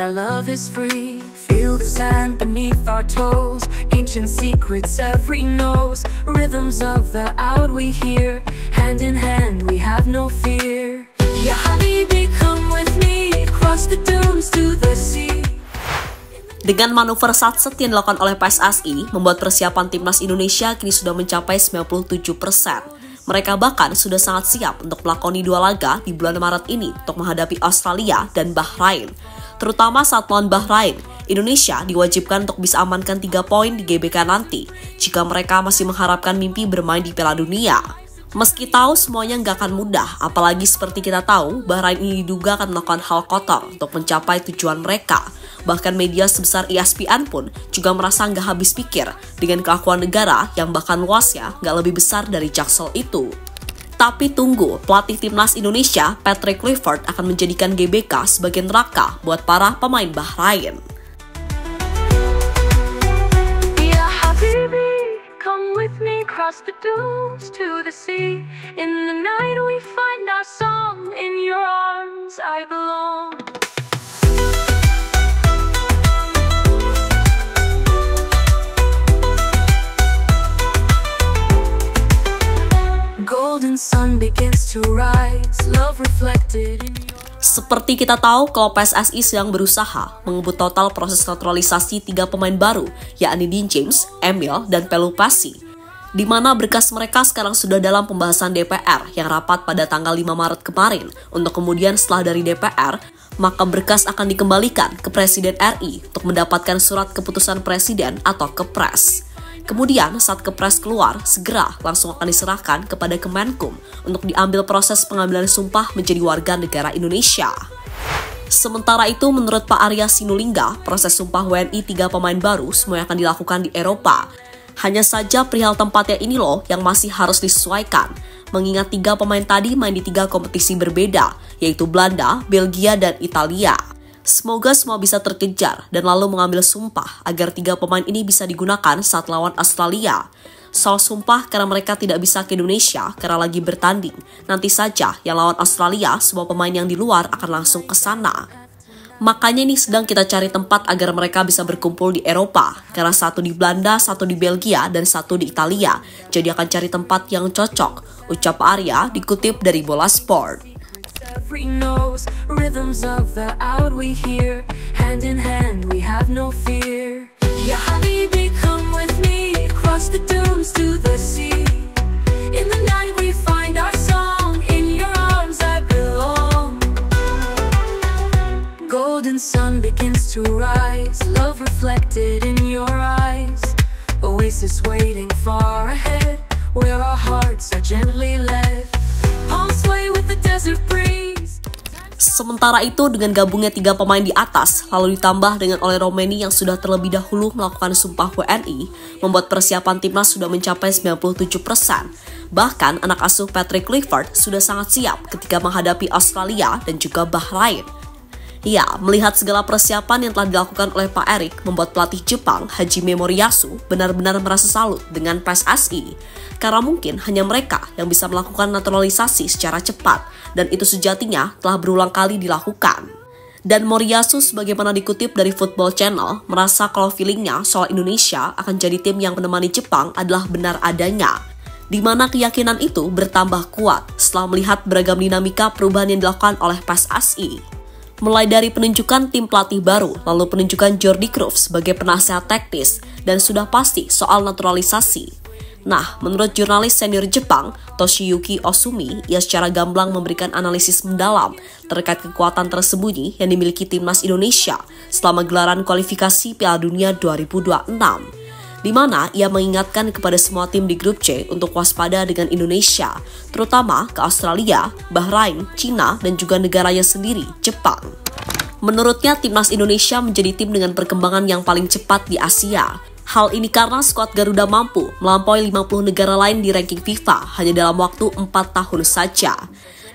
our love is free. Feel the sand beneath our toes, ancient secrets every knows. Rhythms of the out we hear, hand in hand we have no fear. Ya Habibi, come with me, cross the dunes to the sea. Dengan manuver satset yang dilakukan oleh PSSI, membuat persiapan timnas Indonesia kini sudah mencapai 97%. Mereka bahkan sudah sangat siap untuk melakoni 2 laga di bulan Maret ini untuk menghadapi Australia dan Bahrain. Terutama saat melawan Bahrain, Indonesia diwajibkan untuk bisa amankan 3 poin di GBK nanti jika mereka masih mengharapkan mimpi bermain di Piala Dunia. Meski tahu semuanya nggak akan mudah, apalagi seperti kita tahu, Bahrain ini diduga akan melakukan hal kotor untuk mencapai tujuan mereka. Bahkan media sebesar ESPN pun juga merasa nggak habis pikir dengan kelakuan negara yang bahkan luasnya nggak lebih besar dari Jaksel itu. Tapi tunggu, pelatih timnas Indonesia, Patrick Kluivert, akan menjadikan GBK sebagai neraka buat para pemain Bahrain. Ya Habibi, come with me, cross the dunes to the sea. In the night we find our song, in your arms I belong. Golden sun begins to rise, love reflected in your... Seperti kita tahu, kalau PSSI sedang berusaha mengebut total proses naturalisasi 3 pemain baru, yakni Dean James, Emil, dan Pelupasi, di mana berkas mereka sekarang sudah dalam pembahasan DPR yang rapat pada tanggal 5 Maret kemarin. Untuk kemudian setelah dari DPR, maka berkas akan dikembalikan ke Presiden RI untuk mendapatkan surat keputusan Presiden atau Kepres. Kemudian saat Kepres keluar, segera langsung akan diserahkan kepada Kemenkum untuk diambil proses pengambilan sumpah menjadi warga negara Indonesia. Sementara itu, menurut Pak Arya Sinulinga, proses sumpah WNI 3 pemain baru semua akan dilakukan di Eropa. Hanya saja perihal tempatnya ini loh yang masih harus disesuaikan, mengingat 3 pemain tadi main di 3 kompetisi berbeda, yaitu Belanda, Belgia, dan Italia. Semoga semua bisa terkejar dan lalu mengambil sumpah agar 3 pemain ini bisa digunakan saat lawan Australia. Soal sumpah karena mereka tidak bisa ke Indonesia karena lagi bertanding. Nanti saja yang lawan Australia, semua pemain yang di luar akan langsung ke sana. Makanya ini sedang kita cari tempat agar mereka bisa berkumpul di Eropa. Karena 1 di Belanda, 1 di Belgia, dan 1 di Italia. Jadi akan cari tempat yang cocok, ucap Arya dikutip dari Bola Sport. Every knows, rhythms of the out we hear, hand in hand we have no fear. Ya Habibi, come with me, cross the dunes to the sea. In the night we find our song, in your arms I belong. Golden sun begins to rise, love reflected in your eyes. Oasis waiting far ahead, where our hearts are gently led. Palms sway with the desert breeze. Sementara itu, dengan gabungnya 3 pemain di atas, lalu ditambah dengan oleh Romeni yang sudah terlebih dahulu melakukan sumpah WNI, membuat persiapan timnas sudah mencapai 97%. Bahkan, anak asuh Patrick Kluivert sudah sangat siap ketika menghadapi Australia dan juga Bahrain. Ya, melihat segala persiapan yang telah dilakukan oleh Pak Erik, membuat pelatih Jepang, Hajime Moriyasu, benar-benar merasa salut dengan PSSI. Karena mungkin hanya mereka yang bisa melakukan naturalisasi secara cepat, dan itu sejatinya telah berulang kali dilakukan. Dan Moriyasu, sebagaimana dikutip dari Football Channel, merasa kalau feelingnya soal Indonesia akan jadi tim yang menemani Jepang adalah benar adanya. Di mana keyakinan itu bertambah kuat setelah melihat beragam dinamika perubahan yang dilakukan oleh PSSI. Mulai dari penunjukan tim pelatih baru, lalu penunjukan Jordi Cruyff sebagai penasehat taktis, dan sudah pasti soal naturalisasi. Nah, menurut jurnalis senior Jepang, Toshiyuki Osumi, ia secara gamblang memberikan analisis mendalam terkait kekuatan tersembunyi yang dimiliki timnas Indonesia selama gelaran kualifikasi Piala Dunia 2026. Di mana ia mengingatkan kepada semua tim di grup C untuk waspada dengan Indonesia, terutama ke Australia, Bahrain, Cina, dan juga negaranya sendiri, Jepang. Menurutnya, timnas Indonesia menjadi tim dengan perkembangan yang paling cepat di Asia. Hal ini karena skuad Garuda mampu melampaui 50 negara lain di ranking FIFA hanya dalam waktu 4 tahun saja.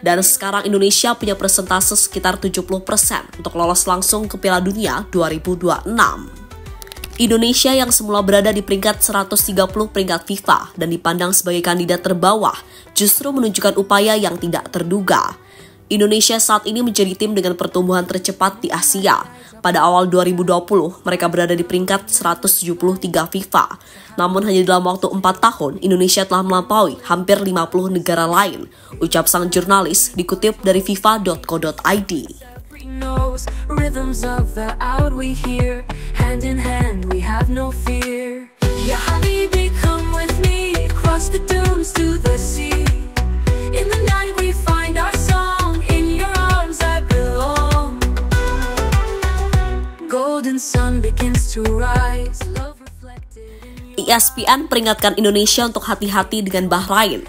Dan sekarang Indonesia punya persentase sekitar 70% untuk lolos langsung ke Piala Dunia 2026. Indonesia yang semula berada di peringkat 130 peringkat FIFA dan dipandang sebagai kandidat terbawah justru menunjukkan upaya yang tidak terduga. Indonesia saat ini menjadi tim dengan pertumbuhan tercepat di Asia. Pada awal 2020, mereka berada di peringkat 173 FIFA. Namun hanya dalam waktu 4 tahun, Indonesia telah melampaui hampir 50 negara lain. Ucap sang jurnalis dikutip dari fifa.co.id. Rhythms of the out we hear, hand in hand we have no fear. Ya Habibi, come with me, cross the dunes to the sea. In the night we find our song, in your arms I belong. Golden sun begins to rise, love reflected in your... ESPN peringatkan Indonesia untuk hati-hati dengan Bahrain.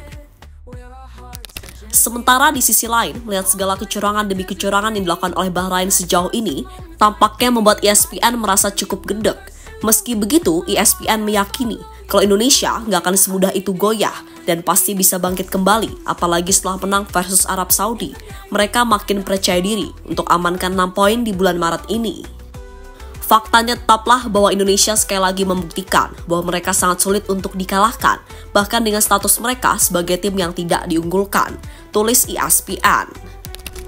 Sementara di sisi lain, melihat segala kecurangan demi kecurangan yang dilakukan oleh Bahrain sejauh ini, tampaknya membuat ESPN merasa cukup gedek. Meski begitu, ESPN meyakini kalau Indonesia nggak akan semudah itu goyah dan pasti bisa bangkit kembali, apalagi setelah menang versus Arab Saudi. Mereka makin percaya diri untuk amankan 6 poin di bulan Maret ini. Faktanya tetaplah bahwa Indonesia sekali lagi membuktikan bahwa mereka sangat sulit untuk dikalahkan, bahkan dengan status mereka sebagai tim yang tidak diunggulkan, tulis ESPN.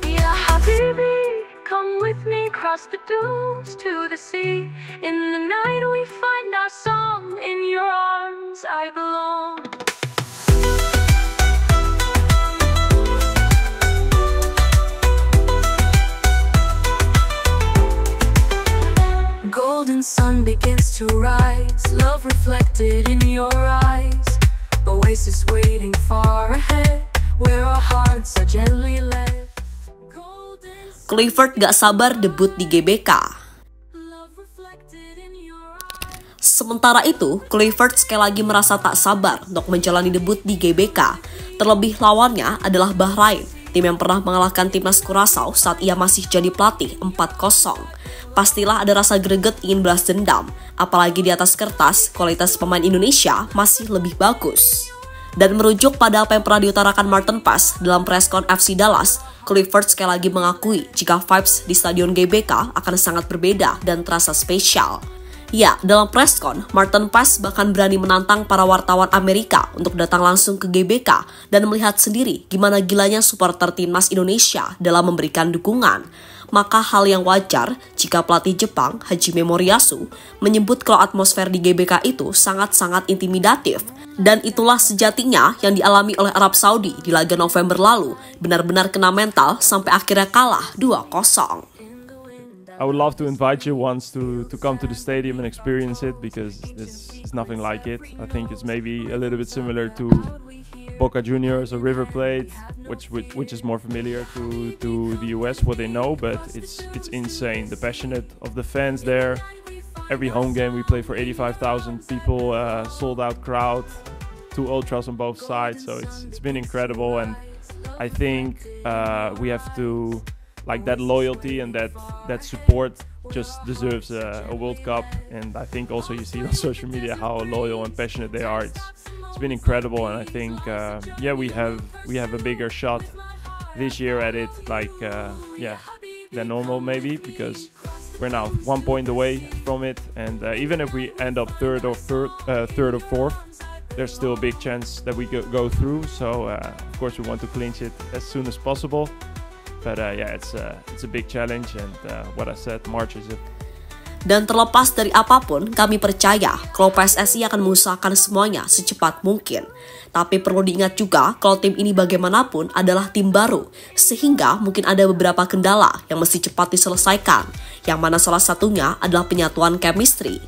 Ya Habibi, come with me, cross the dunes to the sea. In the night we find our song, in your arms I belong. Golden sun begins to rise, love reflected in your eyes. Oasis waiting far ahead, where our hearts are gently led. Kluivert gak sabar debut di GBK. Sementara itu, Kluivert sekali lagi merasa tak sabar untuk menjalani debut di GBK. Terlebih lawannya adalah Bahrain, tim yang pernah mengalahkan timnas Curaçao saat ia masih jadi pelatih 4-0. Pastilah ada rasa greget ingin balas dendam, apalagi di atas kertas, kualitas pemain Indonesia masih lebih bagus. Dan merujuk pada apa yang pernah diutarakan Martin Paes dalam preskon FC Dallas, Kluivert sekali lagi mengakui jika vibes di Stadion GBK akan sangat berbeda dan terasa spesial. Ya, dalam preskon, Martin Paes bahkan berani menantang para wartawan Amerika untuk datang langsung ke GBK dan melihat sendiri gimana gilanya supporter timnas Indonesia dalam memberikan dukungan. Maka hal yang wajar jika pelatih Jepang, Hajime Moriyasu, menyebut kalau atmosfer di GBK itu sangat-sangat intimidatif. Dan itulah sejatinya yang dialami oleh Arab Saudi di laga November lalu, benar-benar kena mental sampai akhirnya kalah 2-0. I would love to invite you once to come to the stadium and experience it, because it's nothing like it. I think it's maybe a little bit similar to Boca Juniors or River Plate, which is more familiar to the US, what they know, but it's insane. The passionate of the fans there. Every home game we play for 85,000 people, sold out crowd, 2 ultras on both sides, so it's been incredible. And I think we have to, like, that loyalty and that support just deserves a World Cup. And I think also you see on social media how loyal and passionate they are. It's been incredible, and I think we have a bigger shot this year at it, than normal maybe, because we're now 1 point away from it, and even if we end up third or fourth, there's still a big chance that we go through. So of course we want to clinch it as soon as possible. But it's a big challenge, and what I said, March is it. Dan terlepas dari apapun, kami percaya kalau PSSI akan mengusahakan semuanya secepat mungkin. Tapi perlu diingat juga kalau tim ini bagaimanapun adalah tim baru, sehingga mungkin ada beberapa kendala yang mesti cepat diselesaikan, yang mana salah satunya adalah penyatuan chemistry.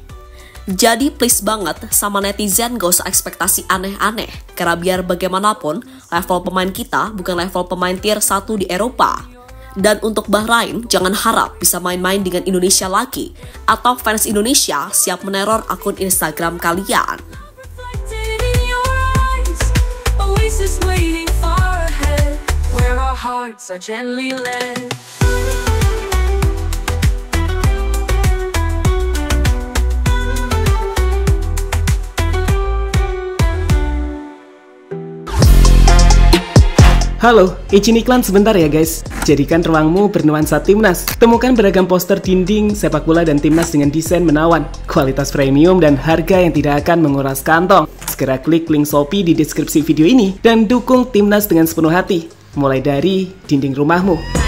Jadi please banget sama netizen gak usah ekspektasi aneh-aneh, karena biar bagaimanapun level pemain kita bukan level pemain tier 1 di Eropa. Dan untuk Bahrain, jangan harap bisa main-main dengan Indonesia lagi, atau fans Indonesia siap meneror akun Instagram kalian. Halo, izin iklan sebentar ya guys. Jadikan ruangmu bernuansa timnas. Temukan beragam poster dinding, sepak bola dan timnas dengan desain menawan, kualitas premium dan harga yang tidak akan menguras kantong. Segera klik link Shopee di deskripsi video ini dan dukung timnas dengan sepenuh hati. mulai dari dinding rumahmu.